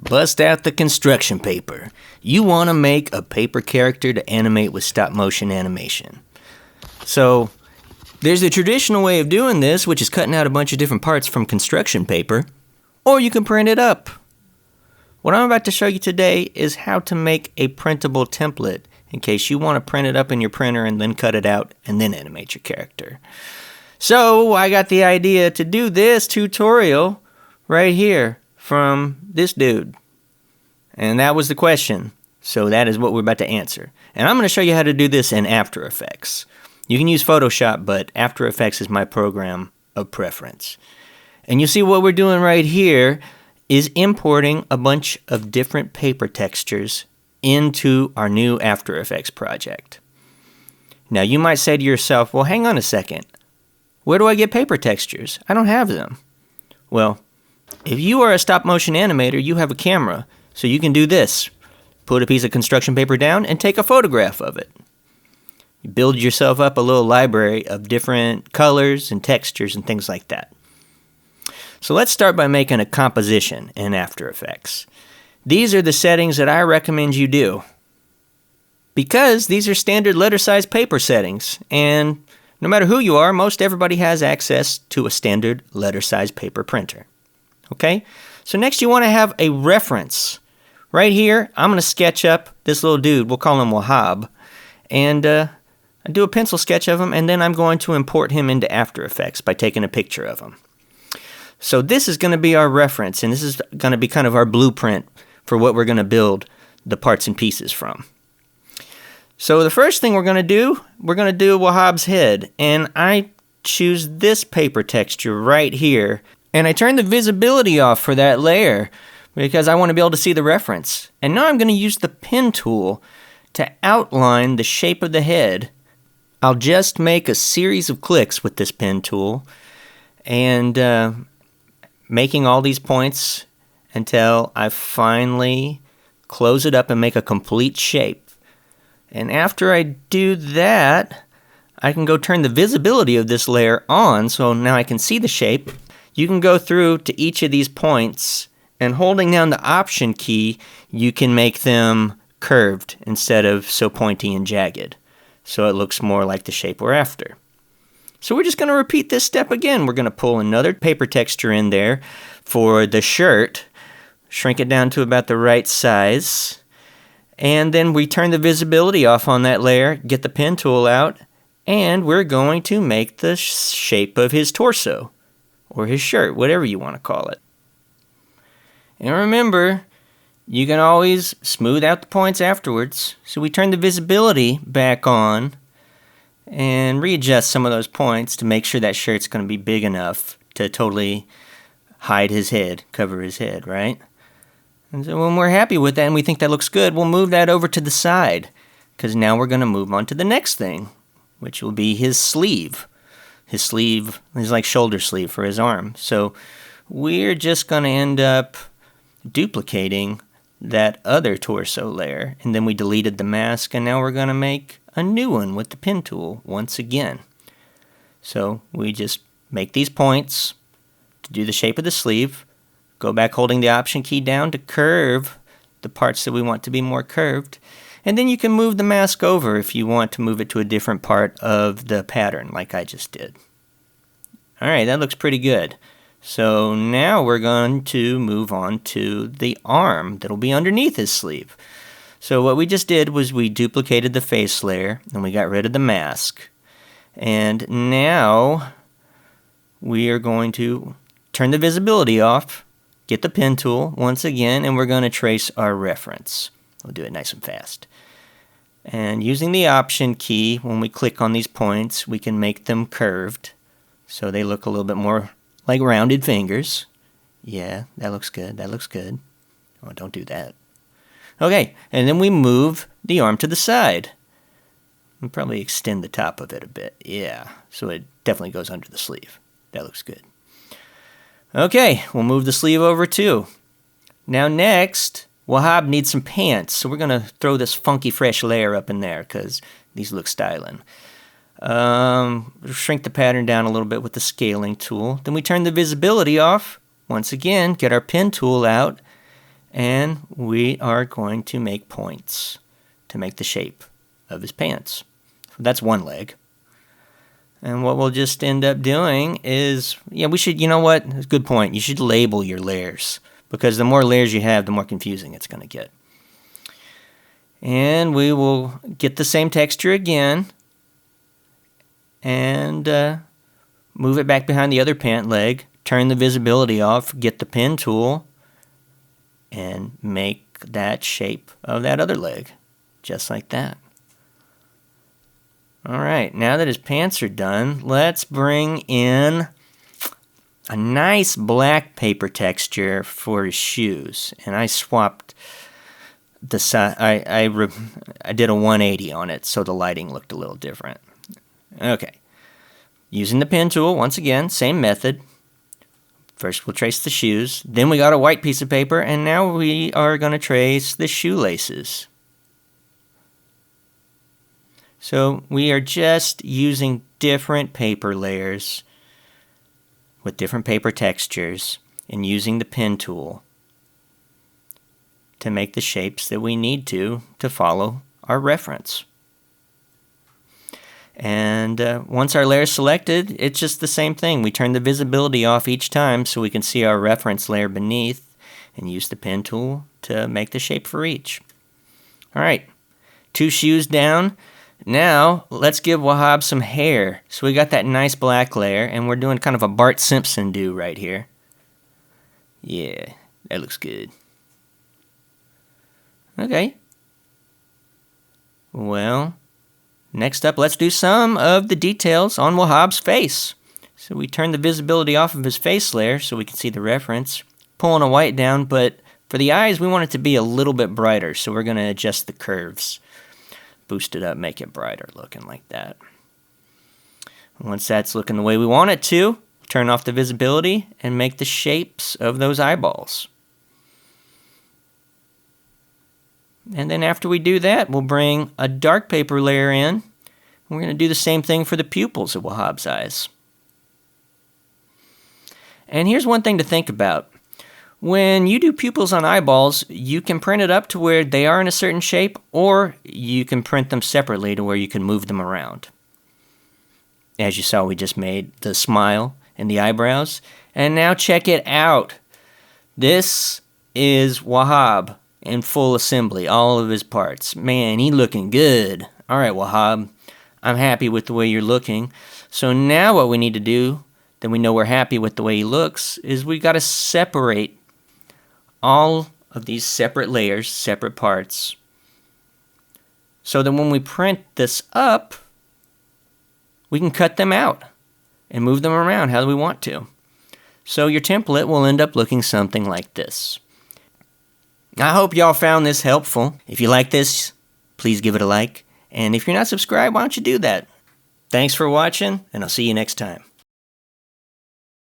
Bust out the construction paper. You want to make a paper character to animate with stop motion animation. So, there's the traditional way of doing this, which is cutting out a bunch of different parts from construction paper, or you can print it up. What I'm about to show you today is how to make a printable template in case you want to print it up in your printer and then cut it out and then animate your character. So, I got the idea to do this tutorial right here from this dude. And that was the question. So that is what we're about to answer. And I'm going to show you how to do this in After Effects. You can use Photoshop, but After Effects is my program of preference. And you see what we're doing right here is importing a bunch of different paper textures into our new After Effects project. Now you might say to yourself, well, hang on a second. Where do I get paper textures? I don't have them. Well, if you are a stop-motion animator, you have a camera, so you can do this. Put a piece of construction paper down and take a photograph of it. You build yourself up a little library of different colors and textures and things like that. So let's start by making a composition in After Effects. These are the settings that I recommend you do, because these are standard letter-size paper settings, and no matter who you are, most everybody has access to a standard letter-size paper printer. Okay? So next you want to have a reference. Right here, I'm going to sketch up this little dude. We'll call him Wahab. And I do a pencil sketch of him, and then I'm going to import him into After Effects by taking a picture of him. So this is going to be our reference, and this is going to be kind of our blueprint for what we're going to build the parts and pieces from. So the first thing we're going to do Wahab's head, and I choose this paper texture right here, and I turn the visibility off for that layer because I want to be able to see the reference. And now I'm going to use the pen tool to outline the shape of the head. I'll just make a series of clicks with this pen tool and making all these points until I finally close it up and make a complete shape. And after I do that, I can go turn the visibility of this layer on, so now I can see the shape. You can go through to each of these points, and holding down the Option key, you can make them curved instead of so pointy and jagged, so it looks more like the shape we're after. So we're just going to repeat this step again. We're going to pull another paper texture in there for the shirt, shrink it down to about the right size, and then we turn the visibility off on that layer, get the pen tool out, and we're going to make the shape of his torso, or his shirt, whatever you want to call it. And remember, you can always smooth out the points afterwards. So we turn the visibility back on and readjust some of those points to make sure that shirt's going to be big enough to totally hide his head, cover his head, right? And so when we're happy with that and we think that looks good, we'll move that over to the side, because now we're going to move on to the next thing, which will be his sleeve. His sleeve is like shoulder sleeve for his arm. So we're just going to end up duplicating that other torso layer, and then we deleted the mask, and now we're going to make a new one with the pen tool once again. So we just make these points to do the shape of the sleeve, go back holding the Option key down to curve the parts that we want to be more curved, and then you can move the mask over if you want to move it to a different part of the pattern like I just did. Alright, that looks pretty good. So now we're going to move on to the arm that'll be underneath his sleeve. So what we just did was we duplicated the face layer and we got rid of the mask. And now we are going to turn the visibility off, get the pen tool once again, and we're going to trace our reference. We'll do it nice and fast. And using the Option key, when we click on these points, we can make them curved so they look a little bit more like rounded fingers. Yeah, that looks good, that looks good. Oh, don't do that. Okay, and then we move the arm to the side. We'll probably extend the top of it a bit. Yeah, so it definitely goes under the sleeve. That looks good. Okay, we'll move the sleeve over too. Now next, Wahab needs some pants, so we're going to throw this funky fresh layer up in there because these look styling. Shrink the pattern down a little bit with the scaling tool. Then we turn the visibility off. Once again, get our pen tool out and we are going to make points to make the shape of his pants. So that's one leg. And what we'll just end up doing is, we should, you know what? That's a good point. You should label your layers, because the more layers you have, the more confusing it's going to get. And we will get the same texture again and move it back behind the other pant leg, turn the visibility off, get the pen tool, and make that shape of that other leg, just like that. Alright, now that his pants are done, let's bring in a nice black paper texture for his shoes. And I swapped the side, I did a 180 on it so the lighting looked a little different. Okay, using the pen tool, once again, same method. First we'll trace the shoes, then we got a white piece of paper, and now we are going to trace the shoelaces. So we are just using different paper layers with different paper textures and using the pen tool to make the shapes that we need to follow our reference. And once our layer is selected, it's just the same thing. We turn the visibility off each time so we can see our reference layer beneath and use the pen tool to make the shape for each. Alright, 2 shoes down. Now, let's give Wahab some hair. So we got that nice black layer, and we're doing kind of a Bart Simpson do right here. Yeah, that looks good. Okay. Well, next up, let's do some of the details on Wahab's face. So we turn the visibility off of his face layer so we can see the reference. Pulling a white down, but for the eyes, we want it to be a little bit brighter, so we're going to adjust the curves. Boost it up, make it brighter looking like that. Once that's looking the way we want it to, turn off the visibility and make the shapes of those eyeballs. And then after we do that, we'll bring a dark paper layer in. We're going to do the same thing for the pupils of Wahab's eyes. And here's one thing to think about. When you do pupils on eyeballs, you can print it up to where they are in a certain shape, or you can print them separately to where you can move them around. As you saw, we just made the smile and the eyebrows. And now check it out. This is Wahab in full assembly, all of his parts. Man, he looking good. All right, Wahab, I'm happy with the way you're looking. So now what we need to do, then we know we're happy with the way he looks, is we got to separate all of these separate layers, separate parts, so that when we print this up, we can cut them out and move them around how we want to. So your template will end up looking something like this. I hope y'all found this helpful. If you like this, please give it a like. And if you're not subscribed, why don't you do that? Thanks for watching, and I'll see you next time.